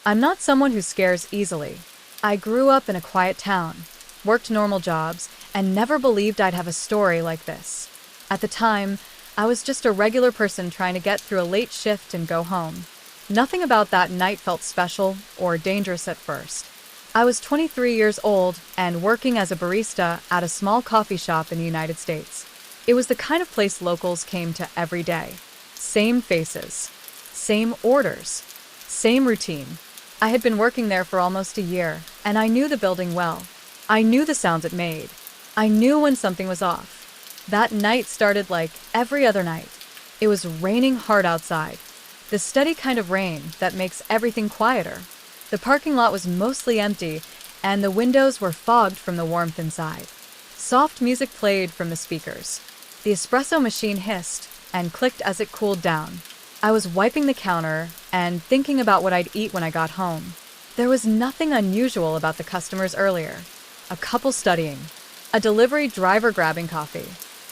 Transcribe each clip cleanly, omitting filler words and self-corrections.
I'm not someone who scares easily. I grew up in a quiet town, worked normal jobs, and never believed I'd have a story like this. At the time, I was just a regular person trying to get through a late shift and go home. Nothing about that night felt special or dangerous at first. I was 23 years old and working as a barista at a small coffee shop in the United States. It was the kind of place locals came to every day. Same faces, same orders, same routine. I had been working there for almost a year, and I knew the building well. I knew the sounds it made. I knew when something was off. That night started like every other night. It was raining hard outside. The steady kind of rain that makes everything quieter. The parking lot was mostly empty, and the windows were fogged from the warmth inside. Soft music played from the speakers. The espresso machine hissed and clicked as it cooled down. I was wiping the counter and thinking about what I'd eat when I got home. There was nothing unusual about the customers earlier. A couple studying, a delivery driver grabbing coffee,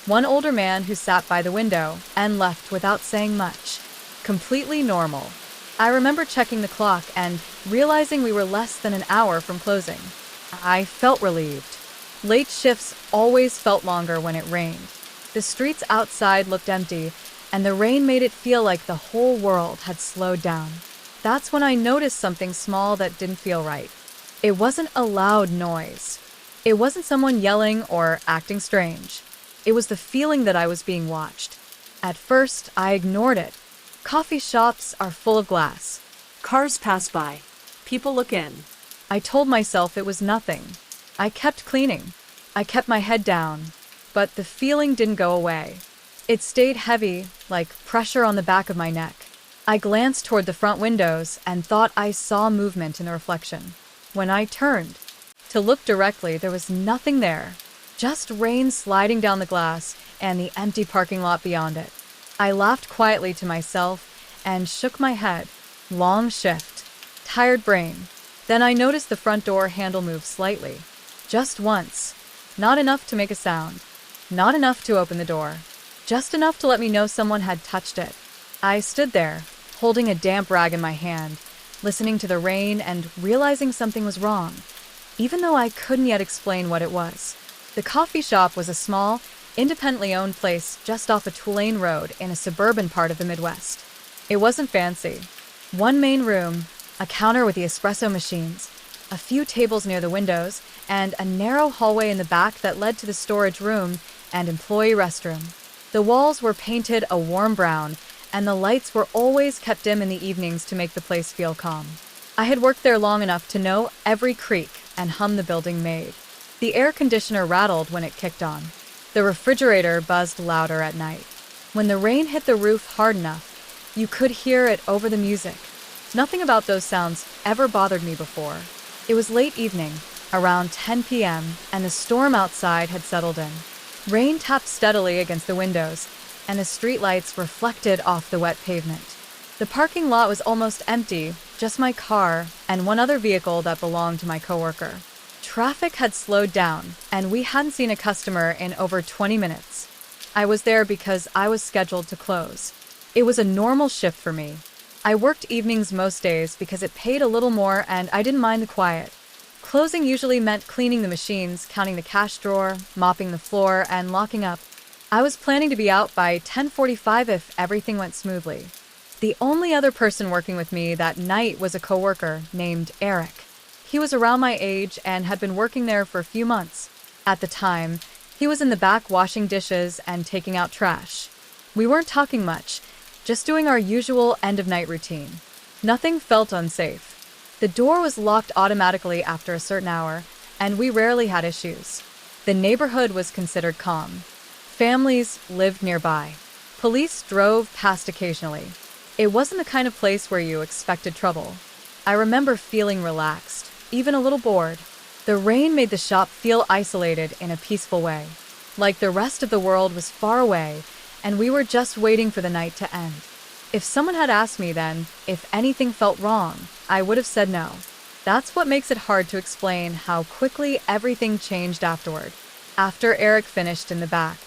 one older man who sat by the window and left without saying much. Completely normal. I remember checking the clock and realizing we were less than an hour from closing. I felt relieved. Late shifts always felt longer when it rained. The streets outside looked empty, and the rain made it feel like the whole world had slowed down. That's when I noticed something small that didn't feel right. It wasn't a loud noise. It wasn't someone yelling or acting strange. It was the feeling that I was being watched. At first, I ignored it. Coffee shops are full of glass. Cars pass by. People look in. I told myself it was nothing. I kept cleaning. I kept my head down. But the feeling didn't go away. It stayed heavy, like pressure on the back of my neck. I glanced toward the front windows and thought I saw movement in the reflection. When I turned to look directly, there was nothing there. Just rain sliding down the glass and the empty parking lot beyond it. I laughed quietly to myself and shook my head. Long shift. Tired brain. Then I noticed the front door handle move slightly. Just once. Not enough to make a sound. Not enough to open the door. Just enough to let me know someone had touched it. I stood there, holding a damp rag in my hand, listening to the rain and realizing something was wrong, even though I couldn't yet explain what it was. The coffee shop was a small, independently owned place just off a two-lane road in a suburban part of the Midwest. It wasn't fancy. One main room, a counter with the espresso machines, a few tables near the windows, and a narrow hallway in the back that led to the storage room and employee restroom. The walls were painted a warm brown, and the lights were always kept dim in the evenings to make the place feel calm. I had worked there long enough to know every creak and hum the building made. The air conditioner rattled when it kicked on. The refrigerator buzzed louder at night. When the rain hit the roof hard enough, you could hear it over the music. Nothing about those sounds ever bothered me before. It was late evening, around 10 p.m., and the storm outside had settled in. Rain tapped steadily against the windows, and the streetlights reflected off the wet pavement. The parking lot was almost empty, just my car and one other vehicle that belonged to my coworker. Traffic had slowed down, and we hadn't seen a customer in over 20 minutes. I was there because I was scheduled to close. It was a normal shift for me. I worked evenings most days because it paid a little more and I didn't mind the quiet. Closing usually meant cleaning the machines, counting the cash drawer, mopping the floor, and locking up. I was planning to be out by 10:45 if everything went smoothly. The only other person working with me that night was a coworker named Eric. He was around my age and had been working there for a few months. At the time, he was in the back washing dishes and taking out trash. We weren't talking much, just doing our usual end-of-night routine. Nothing felt unsafe. The door was locked automatically after a certain hour, and we rarely had issues. The neighborhood was considered calm. Families lived nearby. Police drove past occasionally. It wasn't the kind of place where you expected trouble. I remember feeling relaxed, even a little bored. The rain made the shop feel isolated in a peaceful way, like the rest of the world was far away, and we were just waiting for the night to end. If someone had asked me then if anything felt wrong, I would have said no. That's what makes it hard to explain how quickly everything changed afterward. After Eric finished in the back,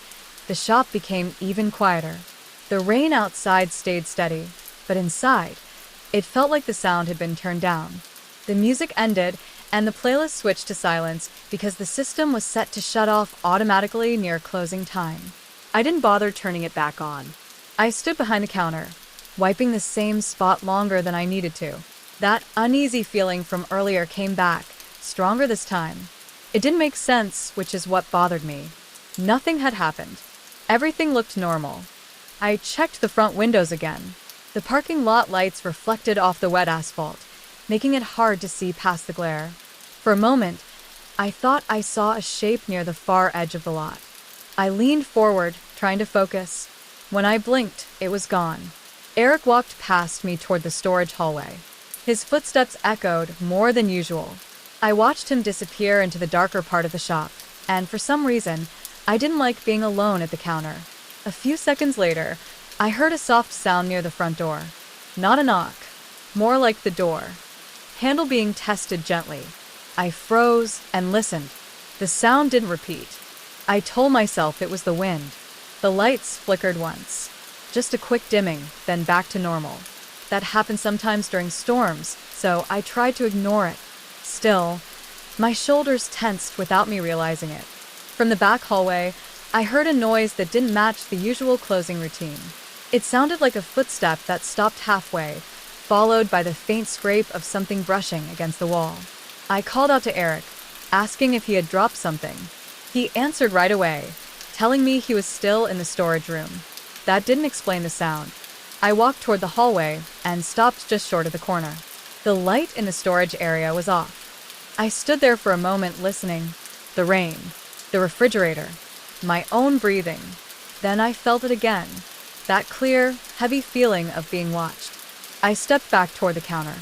the shop became even quieter. The rain outside stayed steady, but inside, It felt like the sound had been turned down. The music ended, and the playlist switched to silence because the system was set to shut off automatically near closing time. I didn't bother turning it back on. I stood behind the counter, wiping the same spot longer than I needed to. That uneasy feeling from earlier came back, stronger this time. It didn't make sense, which is what bothered me. Nothing had happened. Everything looked normal. I checked the front windows again. The parking lot lights reflected off the wet asphalt, making it hard to see past the glare. For a moment, I thought I saw a shape near the far edge of the lot. I leaned forward, trying to focus. When I blinked, it was gone. Eric walked past me toward the storage hallway. His footsteps echoed more than usual. I watched him disappear into the darker part of the shop, and for some reason, I didn't like being alone at the counter. A few seconds later, I heard a soft sound near the front door. Not a knock, more like the door handle being tested gently. I froze and listened. The sound didn't repeat. I told myself it was the wind. The lights flickered once. Just a quick dimming, then back to normal. That happens sometimes during storms, so I tried to ignore it. Still, my shoulders tensed without me realizing it. From the back hallway, I heard a noise that didn't match the usual closing routine. It sounded like a footstep that stopped halfway, followed by the faint scrape of something brushing against the wall. I called out to Eric, asking if he had dropped something. He answered right away, telling me he was still in the storage room. That didn't explain the sound. I walked toward the hallway and stopped just short of the corner. The light in the storage area was off. I stood there for a moment listening. The rain, the refrigerator, my own breathing. Then I felt it again. That clear, heavy feeling of being watched. I stepped back toward the counter.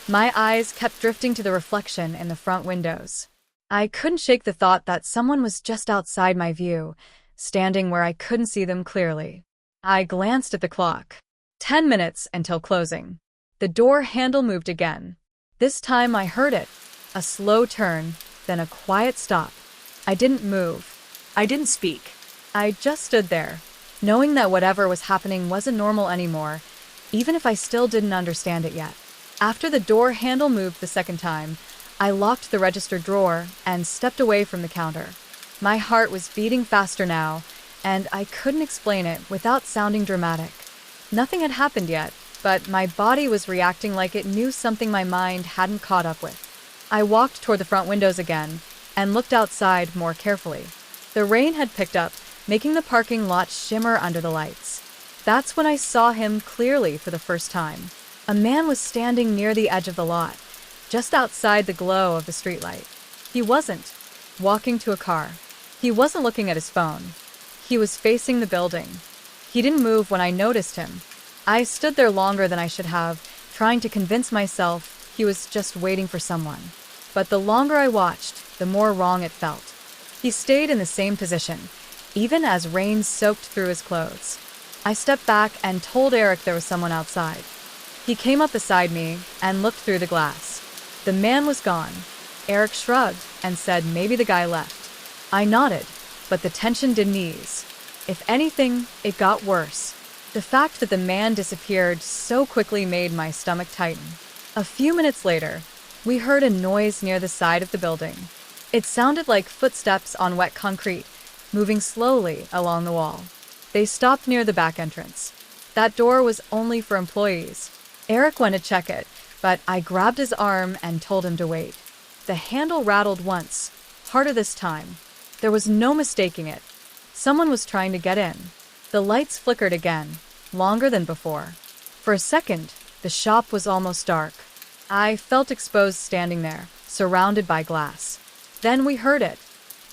My eyes kept drifting to the reflection in the front windows. I couldn't shake the thought that someone was just outside my view, standing where I couldn't see them clearly. I glanced at the clock. 10 minutes until closing. The door handle moved again. This time I heard it. A slow turn, then a quiet stop. I didn't move. I didn't speak. I just stood there, knowing that whatever was happening wasn't normal anymore, even if I still didn't understand it yet. After the door handle moved the second time, I locked the register drawer and stepped away from the counter. My heart was beating faster now, and I couldn't explain it without sounding dramatic. Nothing had happened yet, but my body was reacting like it knew something my mind hadn't caught up with. I walked toward the front windows again and looked outside more carefully. The rain had picked up, making the parking lot shimmer under the lights. That's when I saw him clearly for the first time. A man was standing near the edge of the lot, just outside the glow of the streetlight. He wasn't walking to a car. He wasn't looking at his phone. He was facing the building. He didn't move when I noticed him. I stood there longer than I should have, trying to convince myself he was just waiting for someone. But the longer I watched, the more wrong it felt. He stayed in the same position, even as rain soaked through his clothes. I stepped back and told Eric there was someone outside. He came up beside me and looked through the glass. The man was gone. Eric shrugged and said maybe the guy left. I nodded, but the tension didn't ease. If anything, it got worse. The fact that the man disappeared so quickly made my stomach tighten. A few minutes later, we heard a noise near the side of the building. It sounded like footsteps on wet concrete, moving slowly along the wall. They stopped near the back entrance. That door was only for employees. Eric went to check it, but I grabbed his arm and told him to wait. The handle rattled once, harder this time. There was no mistaking it. Someone was trying to get in. The lights flickered again, longer than before. For a second, the shop was almost dark. I felt exposed standing there, surrounded by glass. Then we heard it.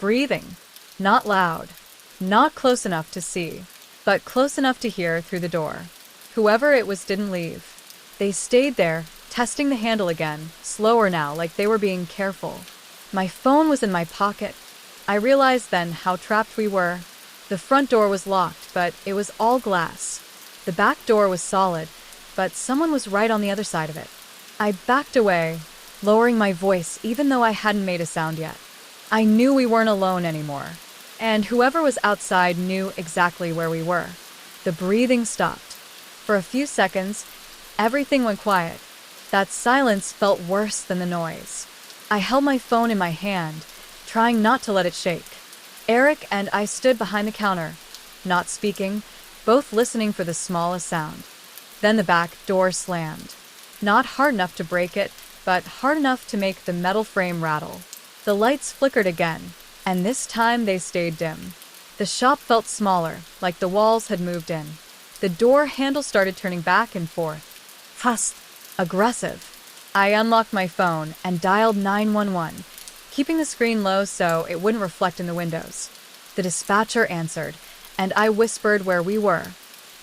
Breathing. Not loud. Not close enough to see, but close enough to hear through the door. Whoever it was didn't leave. They stayed there, testing the handle again, slower now, like they were being careful. My phone was in my pocket. I realized then how trapped we were. The front door was locked, but it was all glass. The back door was solid, but someone was right on the other side of it. I backed away, lowering my voice even though I hadn't made a sound yet. I knew we weren't alone anymore, and whoever was outside knew exactly where we were. The breathing stopped. For a few seconds, everything went quiet, That silence felt worse than the noise. I held my phone in my hand, trying not to let it shake. Eric and I stood behind the counter, not speaking, both listening for the smallest sound. Then the back door slammed. Not hard enough to break it, but hard enough to make the metal frame rattle. The lights flickered again, and this time they stayed dim. The shop felt smaller, like the walls had moved in. The door handle started turning back and forth. Fast. Aggressive. I unlocked my phone and dialed 911, keeping the screen low so it wouldn't reflect in the windows. The dispatcher answered, and I whispered where we were.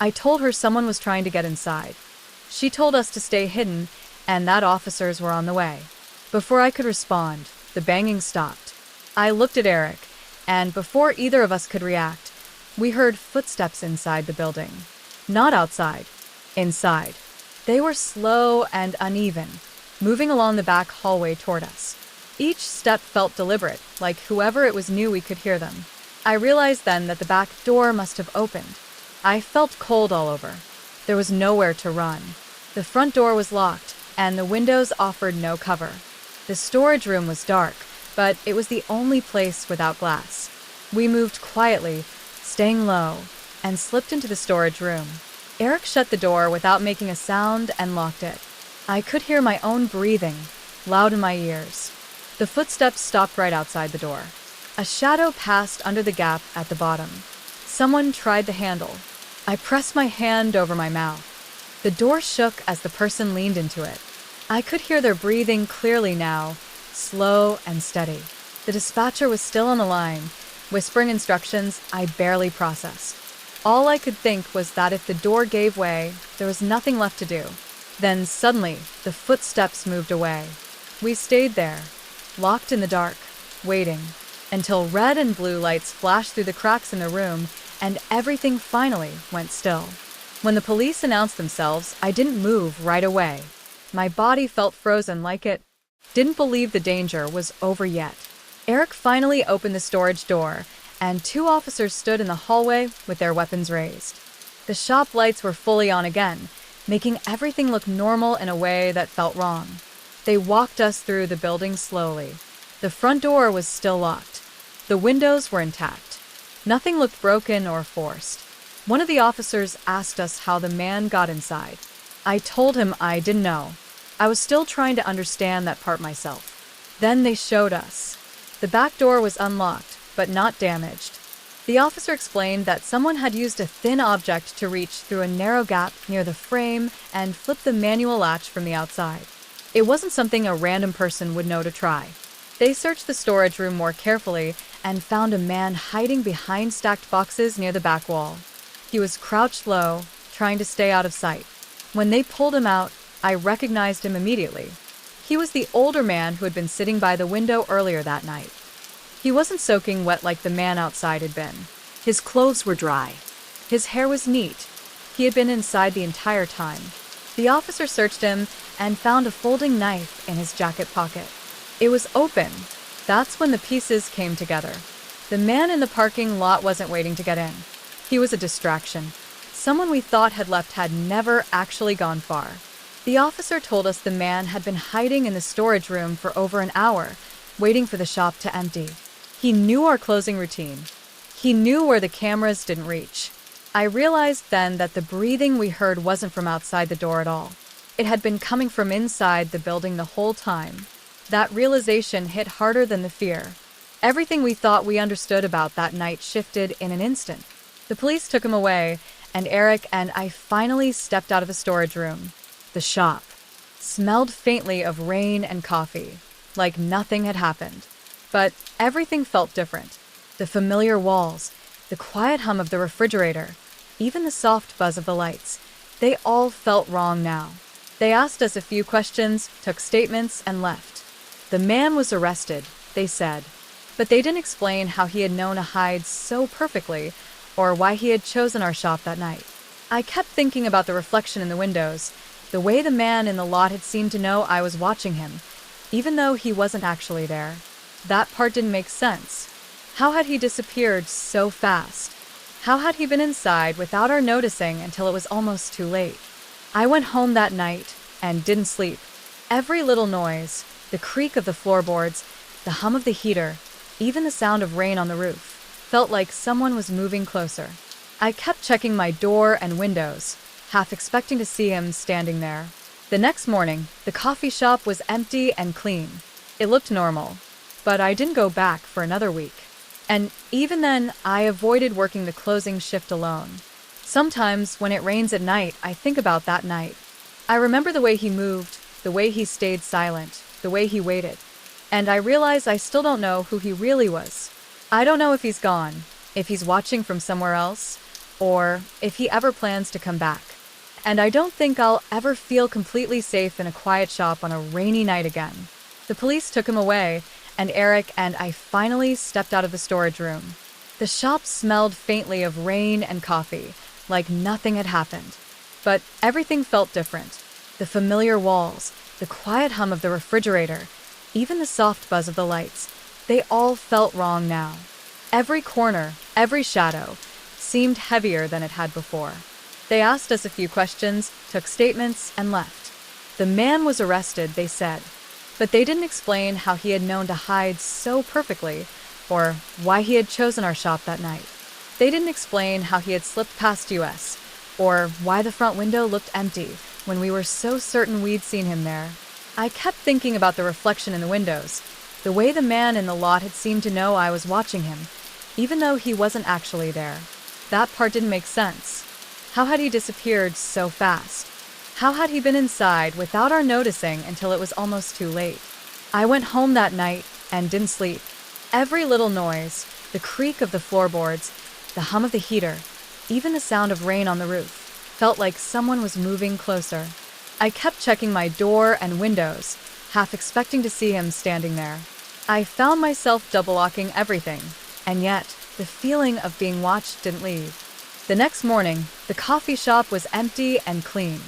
I told her someone was trying to get inside. She told us to stay hidden and that officers were on the way. Before I could respond, the banging stopped. I looked at Eric, and before either of us could react, we heard footsteps inside the building. Not outside. Inside. They were slow and uneven, moving along the back hallway toward us. Each step felt deliberate, like whoever it was knew we could hear them. I realized then that the back door must have opened. I felt cold all over. There was nowhere to run. The front door was locked, and the windows offered no cover. The storage room was dark, but it was the only place without glass. We moved quietly, staying low, and slipped into the storage room. Eric shut the door without making a sound and locked it. I could hear my own breathing, loud in my ears. The footsteps stopped right outside the door. A shadow passed under the gap at the bottom. Someone tried the handle. I pressed my hand over my mouth. The door shook as the person leaned into it. I could hear their breathing clearly now, slow and steady. The dispatcher was still on the line, whispering instructions I barely processed. All I could think was that if the door gave way, there was nothing left to do. Then suddenly, the footsteps moved away. We stayed there, locked in the dark, waiting, until red and blue lights flashed through the cracks in the room and everything finally went still. When the police announced themselves, I didn't move right away. My body felt frozen like it didn't believe the danger was over yet. Eric finally opened the storage door, and 2 officers stood in the hallway with their weapons raised. The shop lights were fully on again, making everything look normal in a way that felt wrong. They walked us through the building slowly. The front door was still locked. The windows were intact. Nothing looked broken or forced. One of the officers asked us how the man got inside. I told him I didn't know. I was still trying to understand that part myself. Then they showed us. The back door was unlocked, but not damaged. The officer explained that someone had used a thin object to reach through a narrow gap near the frame and flip the manual latch from the outside. It wasn't something a random person would know to try. They searched the storage room more carefully and found a man hiding behind stacked boxes near the back wall. He was crouched low, trying to stay out of sight. When they pulled him out, I recognized him immediately. He was the older man who had been sitting by the window earlier that night. He wasn't soaking wet like the man outside had been. His clothes were dry. His hair was neat. He had been inside the entire time. The officer searched him and found a folding knife in his jacket pocket. It was open. That's when the pieces came together. The man in the parking lot wasn't waiting to get in. He was a distraction. Someone we thought had left had never actually gone far. The officer told us the man had been hiding in the storage room for over an hour, waiting for the shop to empty. He knew our closing routine. He knew where the cameras didn't reach. I realized then that the breathing we heard wasn't from outside the door at all. It had been coming from inside the building the whole time. That realization hit harder than the fear. Everything we thought we understood about that night shifted in an instant. The police took him away, and Eric and I finally stepped out of the storage room. The shop smelled faintly of rain and coffee, like nothing had happened. But everything felt different. The familiar walls, the quiet hum of the refrigerator, even the soft buzz of the lights, they all felt wrong now. They asked us a few questions, took statements, and left. The man was arrested, they said, but they didn't explain how he had known to hide so perfectly or why he had chosen our shop that night. I kept thinking about the reflection in the windows, the way the man in the lot had seemed to know I was watching him, even though he wasn't actually there. That part didn't make sense. How had he disappeared so fast? How had he been inside without our noticing until it was almost too late? I went home that night and didn't sleep. Every little noise, the creak of the floorboards, the hum of the heater, even the sound of rain on the roof, felt like someone was moving closer. I kept checking my door and windows, half expecting to see him standing there. The next morning, the coffee shop was empty and clean. It looked normal, but I didn't go back for another week. And even then, I avoided working the closing shift alone. Sometimes, when it rains at night, I think about that night. I remember the way he moved, the way he stayed silent, the way he waited. And I realize I still don't know who he really was. I don't know if he's gone, if he's watching from somewhere else, or if he ever plans to come back. And I don't think I'll ever feel completely safe in a quiet shop on a rainy night again. The police took him away, and Eric and I finally stepped out of the storage room. The shop smelled faintly of rain and coffee, like nothing had happened. But everything felt different. The familiar walls, the quiet hum of the refrigerator, even the soft buzz of the lights, they all felt wrong now. Every corner, every shadow, seemed heavier than it had before. They asked us a few questions, took statements, and left. The man was arrested, they said, but they didn't explain how he had known to hide so perfectly, or why he had chosen our shop that night. They didn't explain how he had slipped past us, or why the front window looked empty when we were so certain we'd seen him there. I kept thinking about the reflection in the windows, the way the man in the lot had seemed to know I was watching him, even though he wasn't actually there. That part didn't make sense. How had he disappeared so fast? How had he been inside without our noticing until it was almost too late? I went home that night and didn't sleep. Every little noise, the creak of the floorboards, the hum of the heater, even the sound of rain on the roof, felt like someone was moving closer. I kept checking my door and windows, half expecting to see him standing there. I found myself double-locking everything, and yet the feeling of being watched didn't leave. The next morning, the coffee shop was empty and clean.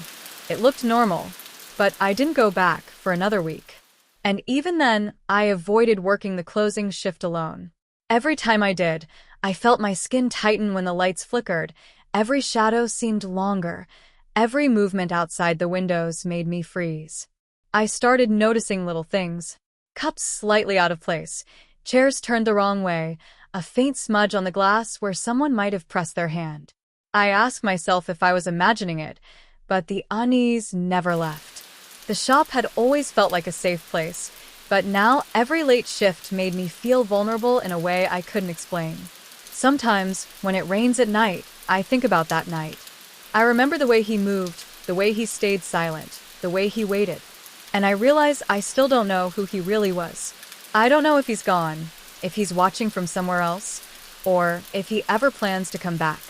It looked normal, but I didn't go back for another week. And even then, I avoided working the closing shift alone. Every time I did, I felt my skin tighten when the lights flickered. Every shadow seemed longer. Every movement outside the windows made me freeze. I started noticing little things. Cups slightly out of place, chairs turned the wrong way, a faint smudge on the glass where someone might have pressed their hand. I asked myself if I was imagining it, but the unease never left. The shop had always felt like a safe place, but now every late shift made me feel vulnerable in a way I couldn't explain. Sometimes, when it rains at night, I think about that night. I remember the way he moved, the way he stayed silent, the way he waited. And I realize I still don't know who he really was. I don't know if he's gone, if he's watching from somewhere else, or if he ever plans to come back.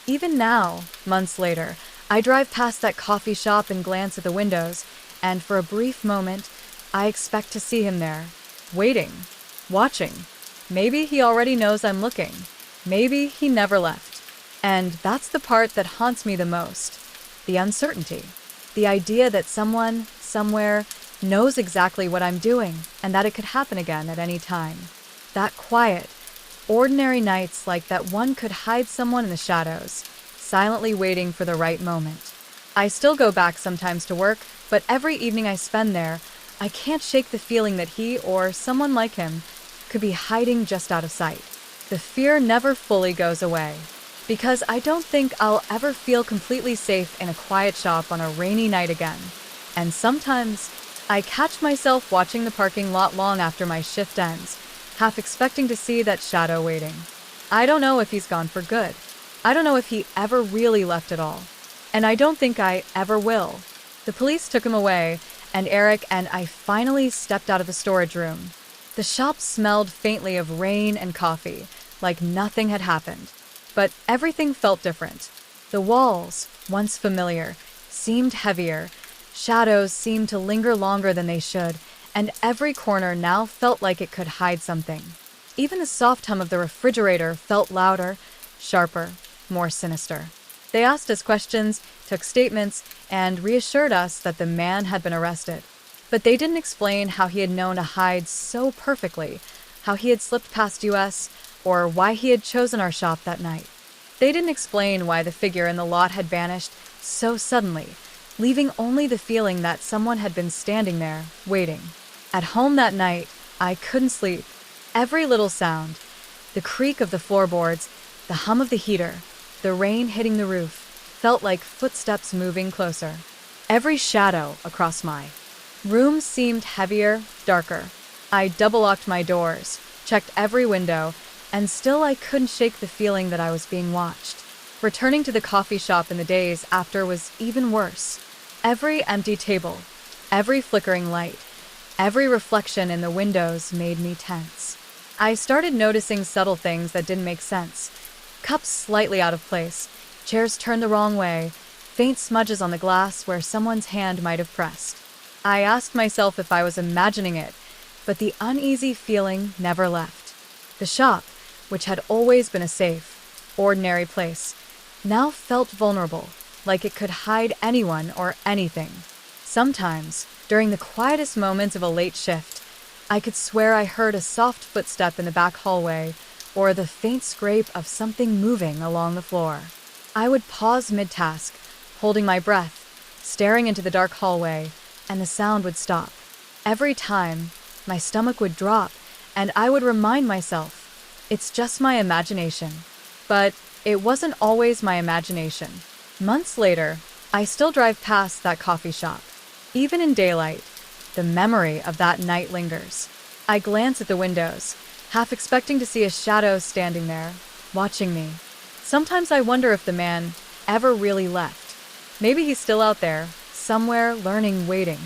Even now, months later, I drive past that coffee shop and glance at the windows, and for a brief moment, I expect to see him there, waiting, watching. Maybe he already knows I'm looking. Maybe he never left. And that's the part that haunts me the most, the uncertainty. The idea that someone, somewhere, knows exactly what I'm doing, and that it could happen again at any time. That quiet, ordinary nights like that one could hide someone in the shadows, silently waiting for the right moment. I still go back sometimes to work, but every evening I spend there, I can't shake the feeling that he or someone like him could be hiding just out of sight. The fear never fully goes away, because I don't think I'll ever feel completely safe in a quiet shop on a rainy night again. And sometimes, I catch myself watching the parking lot long after my shift ends, half expecting to see that shadow waiting. I don't know if he's gone for good. I don't know if he ever really left at all. And I don't think I ever will. The police took him away, and Eric and I finally stepped out of the storage room. The shop smelled faintly of rain and coffee, like nothing had happened. But everything felt different. The walls, once familiar, seemed heavier. Shadows seemed to linger longer than they should, and every corner now felt like it could hide something. Even the soft hum of the refrigerator felt louder, sharper, more sinister. They asked us questions, took statements, and reassured us that the man had been arrested. But they didn't explain how he had known to hide so perfectly, how he had slipped past us, or why he had chosen our shop that night. They didn't explain why the figure in the lot had vanished so suddenly, leaving only the feeling that someone had been standing there, waiting. At home that night, I couldn't sleep. Every little sound, the creak of the floorboards, the hum of the heater, the rain hitting the roof, felt like footsteps moving closer. Every shadow across my room seemed heavier, darker. I double-locked my doors, checked every window, and still I couldn't shake the feeling that I was being watched. Returning to the coffee shop in the days after was even worse. Every empty table, every flickering light, every reflection in the windows made me tense. I started noticing subtle things that didn't make sense. Cups slightly out of place, chairs turned the wrong way, faint smudges on the glass where someone's hand might have pressed. I asked myself if I was imagining it, but the uneasy feeling never left. The shop, which had always been a safe, ordinary place, now felt vulnerable, like it could hide anyone or anything. Sometimes, during the quietest moments of a late shift, I could swear I heard a soft footstep in the back hallway or the faint scrape of something moving along the floor. I would pause mid-task, holding my breath, staring into the dark hallway, and the sound would stop. Every time, my stomach would drop, and I would remind myself, it's just my imagination. But it wasn't always my imagination. Months later, I still drive past that coffee shop. Even in daylight, the memory of that night lingers. I glance at the windows, half expecting to see a shadow standing there, watching me. Sometimes I wonder if the man ever really left. Maybe he's still out there, somewhere learning, waiting.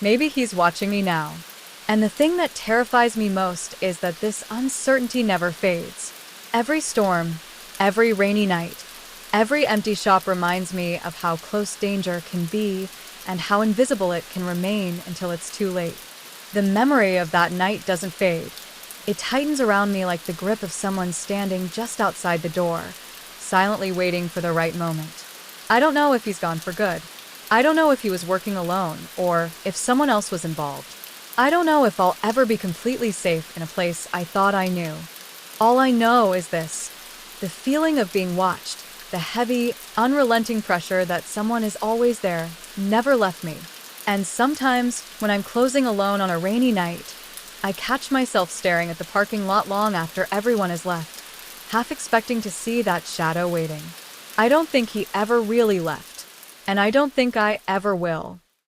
Maybe he's watching me now. And the thing that terrifies me most is that this uncertainty never fades. Every storm, every rainy night, every empty shop reminds me of how close danger can be and how invisible it can remain until it's too late. The memory of that night doesn't fade. It tightens around me like the grip of someone standing just outside the door, silently waiting for the right moment. I don't know if he's gone for good. I don't know if he was working alone or if someone else was involved. I don't know if I'll ever be completely safe in a place I thought I knew. All I know is this: the feeling of being watched, the heavy, unrelenting pressure that someone is always there, never left me. And sometimes, when I'm closing alone on a rainy night, I catch myself staring at the parking lot long after everyone has left, half expecting to see that shadow waiting. I don't think he ever really left, and I don't think I ever will.